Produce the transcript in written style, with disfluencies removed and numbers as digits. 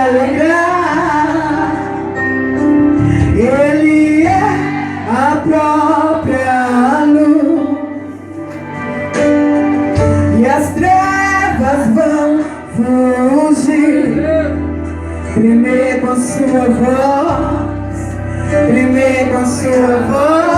alegrar. Ele é a própria luz, e as trevas vão fugir. Primeiro com sua voz, primeiro com sua voz.